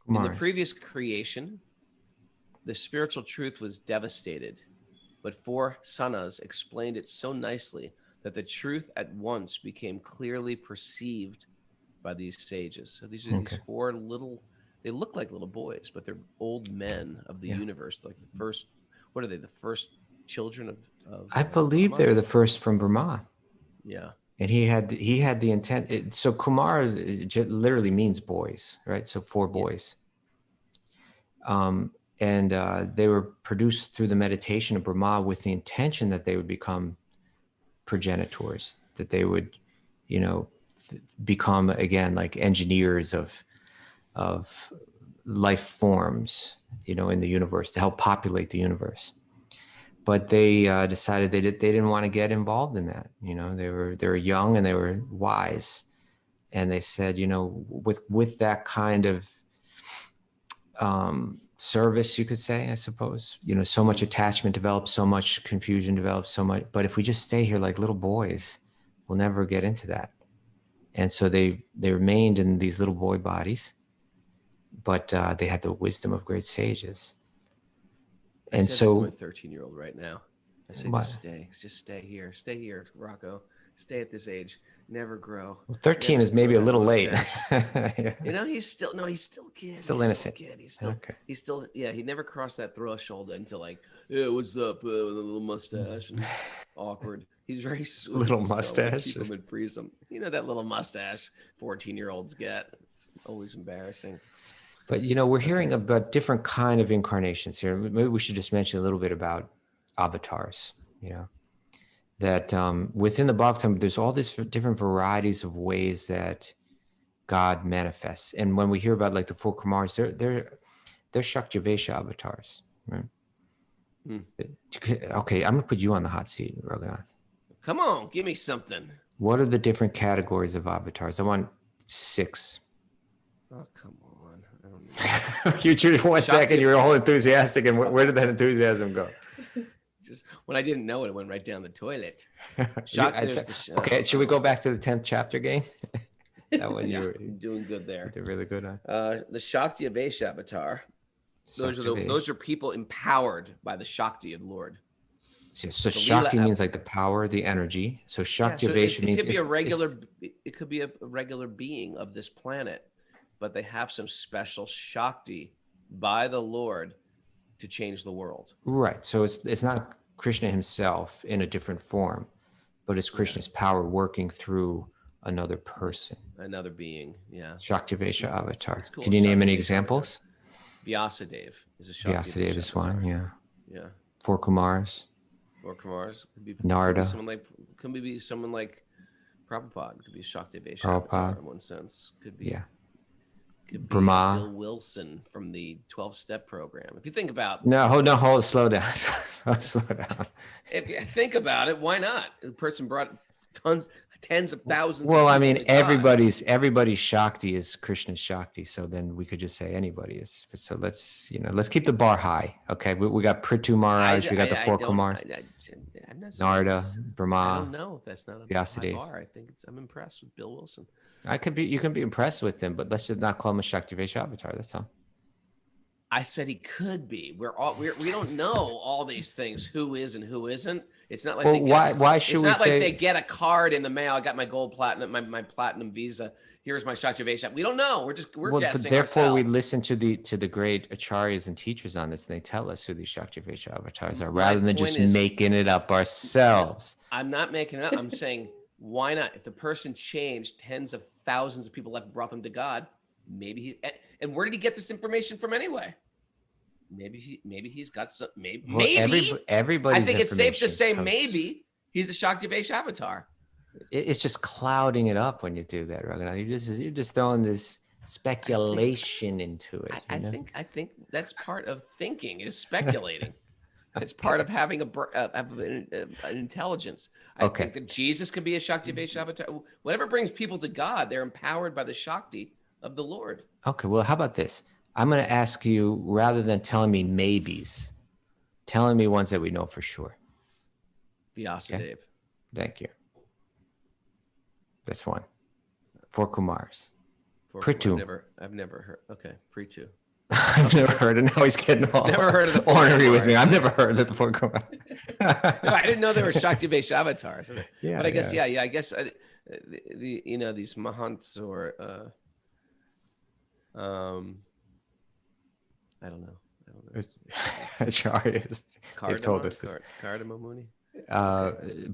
In the previous creation, the spiritual truth was devastated, but 4 Sannas explained it so nicely that the truth at once became clearly perceived by these sages. So these are these 4 little, they look like little boys, but they're old men of the universe. Like the first, what are they? The first children of I believe Brahma? they're the first from Brahma. Yeah. And he had the intent. So Kumar literally means boys, right? So 4 boys. And they were produced through the meditation of Brahma with the intention that they would become progenitors, that they would, become again like engineers of life forms, in the universe to help populate the universe. But they decided they didn't want to get involved in that. They were young and they were wise, and they said, with that kind of service, you could say, I suppose, so much attachment develops, so much confusion develops, so much. But if we just stay here like little boys, we'll never get into that. And so they remained in these little boy bodies, but they had the wisdom of great sages. And so to my 13-year-old right now, I say, just stay here, Rocco, stay at this age, never grow. Well, 13 is maybe a little late. He's still a kid. Still innocent. He's still, he never crossed that threshold into like, yeah, what's up, with a little mustache and awkward. He's very sweet. Little mustache. Keep him and freeze him. That little mustache 14-year-olds get. It's always embarrassing. But, we're hearing about different kind of incarnations here. Maybe we should just mention a little bit about avatars, that within the Bhagavatam, there's all these different varieties of ways that God manifests. And when we hear about like the 4 Kumars, they're Shaktivesha avatars, right? Okay, I'm going to put you on the hot seat, Raghunath. Come on, give me something. What are the different categories of avatars? I want 6. Oh, come on. I don't know. You treated 1 second, you were all enthusiastic, and where did that enthusiasm go? Just when I didn't know it went right down the toilet. Okay, should we go back to the 10th chapter game? That one you were doing good there. You did really good on. The Shakti Avesha avatar. Those are people empowered by the Shakti of the Lord. So The Shakti Leela means like the power, the energy. So Yeah, so Shaktivation it means could be a it's- regular. It could be a regular being of this planet, but they have some special Shakti by the Lord to change the world. right. So it's not Krishna himself in a different form, but it's Krishna's power working through another person. Another being, yeah. Shaktivesha avatar. It's cool. Can you name any Shaktivesha examples? Vyasadeva is a Vyasadeva is one, yeah. Yeah. 4 Kumars. Or Kumars could be Narada. Could be someone like Prabhupada. Could be Shaktivesha Prabhupada. avatar in one sense. Could be. Yeah. Could be Brahma. Bill Wilson from the 12-step program. If you think about Slow down. Slow down. if you think about it, why not? The person brought tens of thousands. Well, of I people mean, to God. everybody's Shakti is Krishna's Shakti. So then we could just say anybody is. So let's keep the bar high. Okay. We got Prithu Maharaj. We got the 4 Kumars. I'm not saying Narada, it's- I Brahma. don't know if that's not a high Vyasadeva. bar. I think I'm impressed with Bill Wilson. You can be impressed with him, but let's just not call him a Shaktivesha avatar. That's all. I said he could be. We don't know all these things. Who is and who isn't. It's not like Well, they get why should it's we not like say they get a card in the mail. I got my gold platinum, my platinum visa. Here's my Shaktivesha. We don't know. We're guessing. But therefore we ourselves. listen to the great acharyas and teachers on this, and they tell us who these Shaktivesha avatars are, My rather than point just is- making it up ourselves. I'm not making it up. I'm saying, why not? If the person changed tens of thousands of people that brought them to God, maybe he. And where did he get this information from anyway? Maybe he's got some. Maybe. Everybody's I think it's safe to information say comes- maybe he's a Shaktivesha avatar. It's just clouding it up when you do that, Raghunath. You're just throwing this speculation into it. I think that's part of thinking is speculating. It's part of having an intelligence. I Okay. think that Jesus can be a Shaktivesha avatar. Whatever brings people to God, they're empowered by the Shakti of the Lord. Okay, well, how about this? I'm going to ask you, rather than telling me maybes, telling me ones that we know for sure. Vyasadeva. Thank you. That's one. 4 Kumars. Prithu. I've never heard. Okay, Prithu. I've never heard it. Now he's getting all Never heard of the 4 ornery with me. Kumars. I've never heard of the 4 Kumars. No, I didn't know there were Shaktivesha avatars. Yeah, But I guess, yeah. I guess these mahants or I don't know. Acharyas. They've told us this. Cardamom Muni.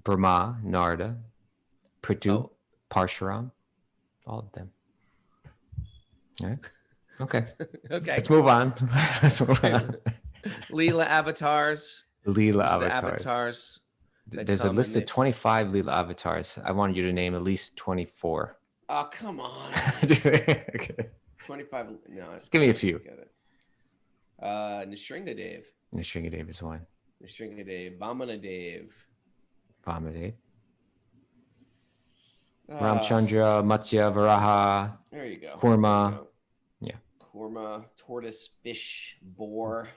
Brahma, Narada, Prithu, Oh. Parshuram, all of them. All right. Okay. Okay. Let's move on. Let's move on. Leela avatars. Leela These are the avatars. avatars. that There's a come list and of 25 Leela avatars. I wanted you to name at least 24. Oh, come on. Okay. 25. No. Just give me a few. Get it. Nishringadev. Nisringadev is one. Nishringadev. Vamanadev. Vamadev. Uh, Ramchandra, Matsya, Varaha, There you go. Kurma. There you go. Yeah. Kurma, tortoise, fish, boar.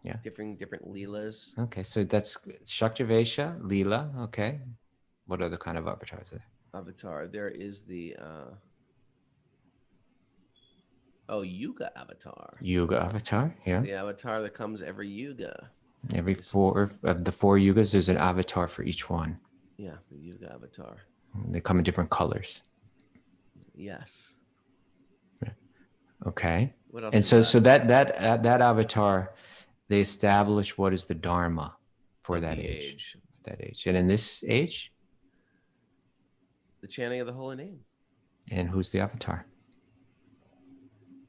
Yeah. Different leelas. Okay, so that's Shaktivesha, Leela. Okay. What other kind of avatars are there? Avatar. There is the Yuga avatar. Yuga avatar. Yeah. The avatar that comes every Yuga. Every 4 of the 4 yugas, there's an avatar for each one. Yeah, the Yuga avatar. They come in different colors. Yes. Okay. What else? And we so got? that avatar, they establish what is the dharma for Of that the age. That age. And in this age, The chanting of the holy name. and who's the avatar?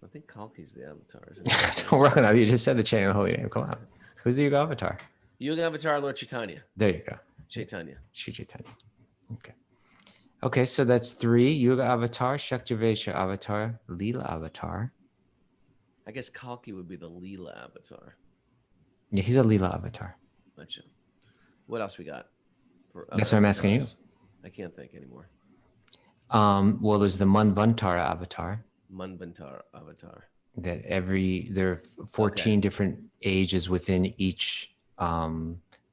I think Kalki's the avatar. Isn't it? Don't work on that. You just said the chain of the holy name. Come on. Who's the Yuga avatar? Yuga avatar, Lord Chaitanya. There you go. Chaitanya. Shri Chaitanya. Okay. Okay, so that's 3. Yuga avatar, Shaktivesha avatar, Leela avatar. I guess Kalki would be the Leela avatar. Yeah, he's a Leela avatar. Gotcha. What else we got? For That's other what I'm asking you. avatars? I can't think anymore. Well, there's the Manvantara avatar. Manvantar avatar. That there are 14 different ages within each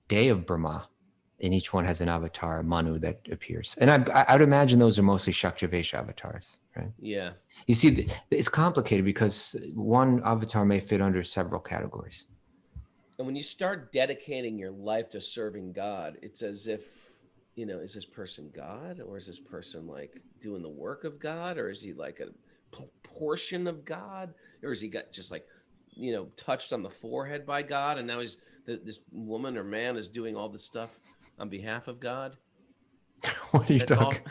day of Brahma, and each one has an avatar, Manu, that appears. And I would imagine those are mostly Shaktivesha avatars, right? Yeah. You see, it's complicated because one avatar may fit under several categories. And when you start dedicating your life to serving God, it's as if, is this person God, or is this person like doing the work of God, or is he like a portion of God, or is he got just like, touched on the forehead by God, and now this woman or man is doing all this stuff on behalf of God? What are you talking?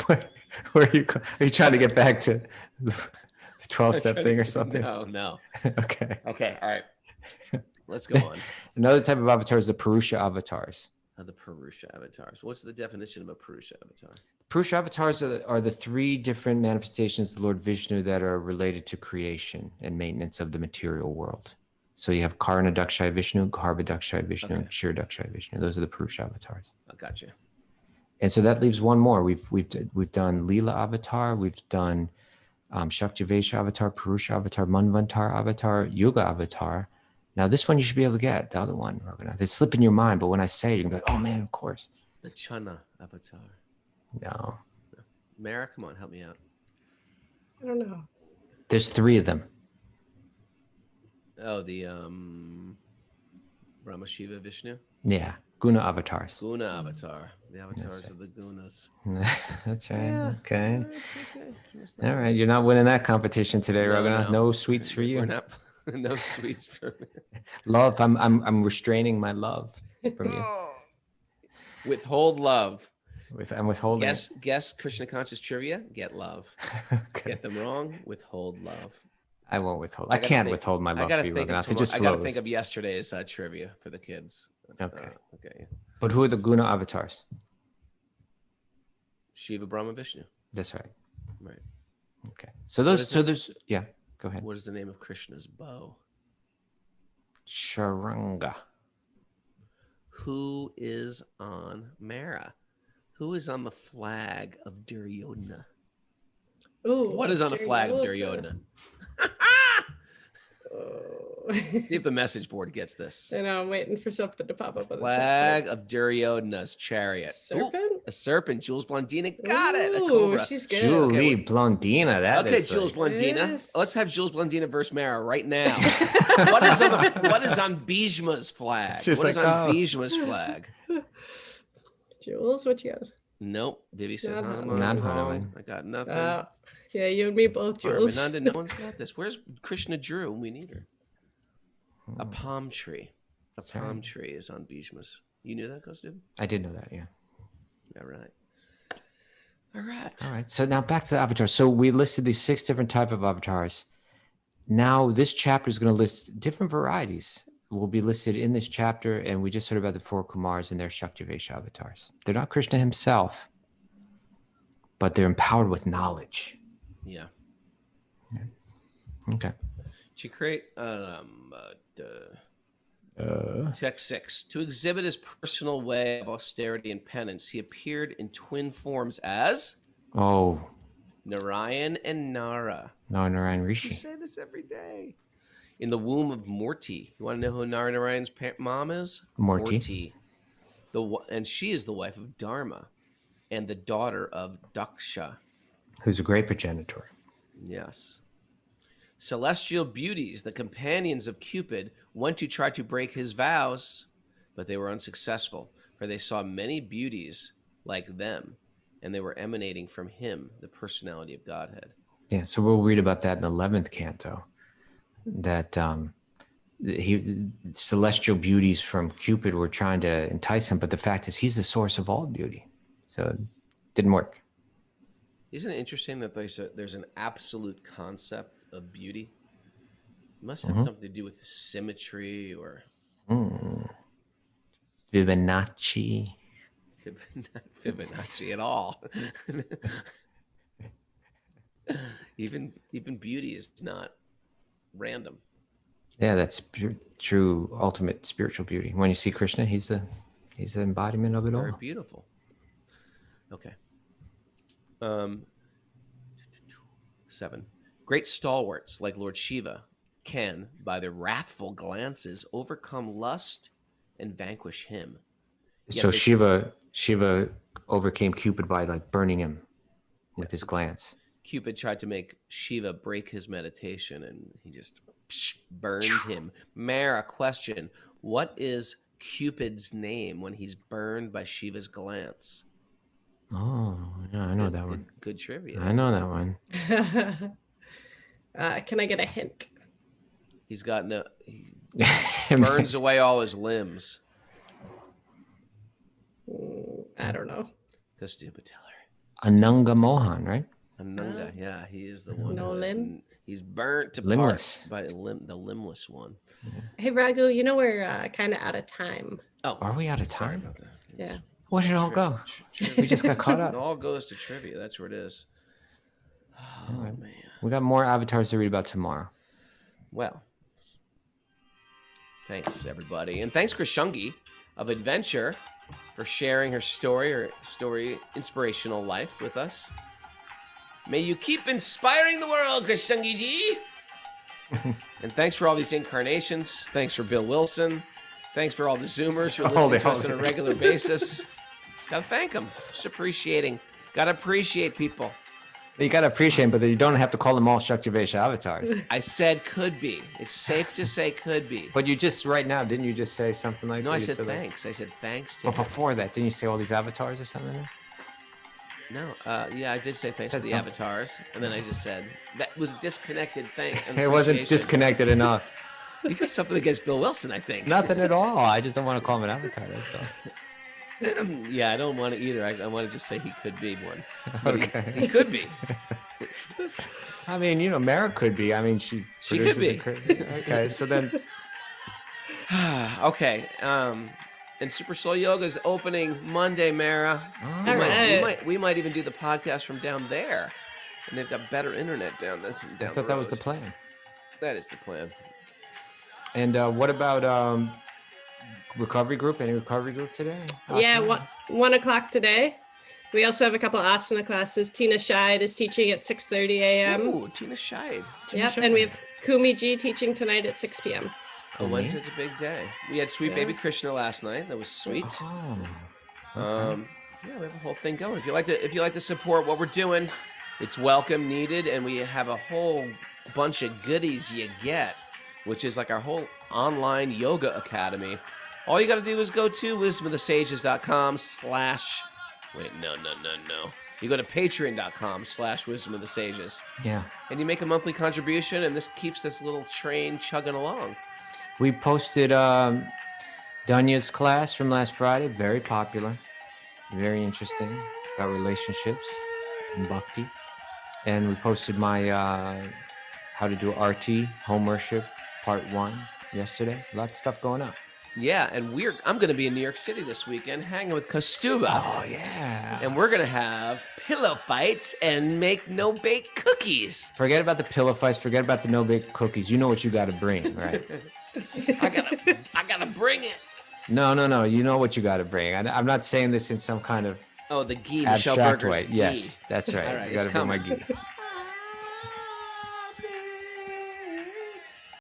Where are you trying to get back to the 12-step thing or something? No. Okay. All right. Let's go on. Another type of avatar is the Purusha Avatars. The Purusha Avatars. What's the definition of a Purusha Avatar? Purusha Avatars are the 3 different manifestations of the Lord Vishnu that are related to creation and maintenance of the material world. So you have Karanadakshay Vishnu, Garbhadakshay Vishnu, and Kshirodakshay Vishnu. Those are the Purusha Avatars. I gotcha. And so that leaves one more. We've done Leela Avatar, we've done Shaktivesha Avatar, Purusha Avatar, Manvantar Avatar, Yuga Avatar. Now this one you should be able to get, the other one, Raghunath. It's slipping your mind, but when I say it, you're going to be like, oh man, of course. The Chana Avatar. No. Mara, come on, help me out. I don't know. There's 3 of them. Oh, the Brahma, Shiva, Vishnu? Yeah, Guna Avatars. Guna Avatar. The avatars of the Gunas. That's right. Yeah, okay. Okay. All right. You're not winning that competition today, Raghunath. No sweets for you. We're not. No sweets for me. Love. I'm restraining my love from you. Withhold love. I'm withholding. Guess Krishna conscious trivia. Get love. Okay. Get them wrong. Withhold love. I won't withhold. I can't withhold my love for you, Raghunath. It just flows. I gotta think of yesterday's trivia for the kids. Okay. Okay. But who are the Guna Avatars? Shiva, Brahma, Vishnu. That's right. Right. Okay. So there's yeah. Go ahead. What is the name of Krishna's bow? Sharanga. Who is on Mara? Who is on the flag of Duryodhana? Ooh, what is on the flag of Duryodhana? See if the message board gets this. I know, I'm waiting for something to pop up. Flag of Duryodhana's chariot. Serpent? Ooh, a serpent. Jules Blondina got it. A Ooh, cobra. she's good. Julie Blondina. That okay, is Jules Blondina. Yes. Let's have Jules Blondina versus Mara right now. what is on Bhishma's flag? What is on Bhishma's flag? Jules, what you got? Nope. Vivi said Not Hanuman. Not Hanuman. I got nothing. Yeah, you and me both, Jules. Ramananda, no one's got this. Where's Krishna Drew? We need her. A palm tree. A palm tree is on Bhishma's. You knew that, Kaustubha? I did know that, yeah. All right. All right. So now back to the avatars. So we listed these 6 different types of avatars. Now this chapter is going to list different varieties. Will be listed in this chapter, and we just heard about the 4 Kumars and their Shaktivesha avatars. They're not Krishna himself, but they're empowered with knowledge. Yeah. Okay. To create text 6. To exhibit his personal way of austerity and penance, he appeared in twin forms as Narayan and Nara. No, Narayan Rishi. You say this every day. In the womb of Murti. You want to know who Narayan's mom is? Murti. And she is the wife of Dharma and the daughter of Daksha. Who's a great progenitor. Yes. Celestial beauties, the companions of Cupid, went to try to break his vows, but they were unsuccessful, for they saw many beauties like them, and they were emanating from him, the personality of Godhead. Yeah, so we'll read about that in the 11th canto, that celestial beauties from Cupid were trying to entice him, but the fact is he's the source of all beauty. So it didn't work. Isn't it interesting that there's an absolute concept of beauty? It must have something to do with symmetry or Fibonacci. Fibonacci at all. Even beauty is not random. Yeah, that's true, ultimate spiritual beauty. When you see Krishna, he's the embodiment of it all. Very beautiful. Okay. 7. Great stalwarts like Lord Shiva can, by their wrathful glances, overcome lust and vanquish him. Yet So Shiva overcame Cupid by like burning him with his glance. Cupid tried to make Shiva break his meditation, and he just burned him. Mara, question: What is Cupid's name when he's burned by Shiva's glance? Oh, yeah, I know that one. Good trivia. I know that one. Can I get a hint? He's got no. He burns away all his limbs. I don't know. Kaustubha, tell her. Ananga Mohan, right? Ananga, yeah, he is the one. No limb? He's burnt to Limbless. parts by the limbless one. Hey, Raghu, you know we're kind of out of time. Oh, Are we out of sorry time? about that. Yeah. Where did it all go? We just got caught It up. all goes to trivia. That's where it is. Oh, All right. man. We got more avatars to read about tomorrow. Well, thanks, everybody. And thanks, Krisangi of Adventure, for sharing her story inspirational life with us. May you keep inspiring the world, Krisangi ji. And thanks for all these incarnations. Thanks for Bill Wilson. Thanks for all the Zoomers who are listening to us on a regular basis. Gotta thank them. Just appreciating. Gotta appreciate people. You got to appreciate them, but you don't have to call them all Shaktivesha avatars. I said could be. It's safe to say could be. But you just, right now, didn't you just say something like that? No, I You said like- thanks. I said thanks to But him. before that, didn't you say all these avatars or something? No, yeah, I did say thanks to Said the something. avatars, and then I just said that was disconnected. Thank. and It wasn't appreciation. disconnected enough. You got something against Bill Wilson, I think. Nothing at all. I just don't want to call him an avatar. That's all. Yeah, I don't want to either. I want to just say he could be one. But Okay. he could be. I mean, Mara could be. I mean, she could be. Okay, so then Okay. And Super Soul Yoga is opening Monday, Mara. Oh. We, All might, right. we might even do the podcast from down there, and they've got better internet down this. I thought that was the plan. That is the plan. And what about recovery group? Any recovery group today? Yeah, Asana? 1 o'clock today. We also have a couple asana classes. Tina Scheid is teaching at 6:30 a.m. Ooh, Tina Scheid. Yep, and we have Kumi G teaching tonight at 6 p.m. Oh, Wednesday's a big day. We had Sweet Yeah. Baby Krishna last night. That was sweet. Oh. Yeah, we have a whole thing going. If you like to support what we're doing, it's welcome, needed, and we have a whole bunch of goodies you get, which is like our whole online yoga academy. All you got to do is go to wisdomofthesages.com/ Wait, no. You go to patreon.com/wisdomofthesages, Yeah. and you make a monthly contribution, and this keeps this little train chugging along. We posted Danya's class from last Friday. Very popular. Very interesting. About relationships and bhakti. And we posted my how to do RT, home worship, part 1 yesterday. A lot of stuff going up. Yeah, and I'm going to be in New York City this weekend hanging with Kaustubha. Oh, yeah. And we're going to have pillow fights and make no-bake cookies. Forget about the pillow fights. Forget about the no-bake cookies. You know what you got to bring, right? I gotta bring it. No. You know what you got to bring. I'm not saying this in some kind of Oh, the ghee, Michelle abstract Berger's way. ghee. Yes, that's right. All right, You got to it's bring my coming. ghee.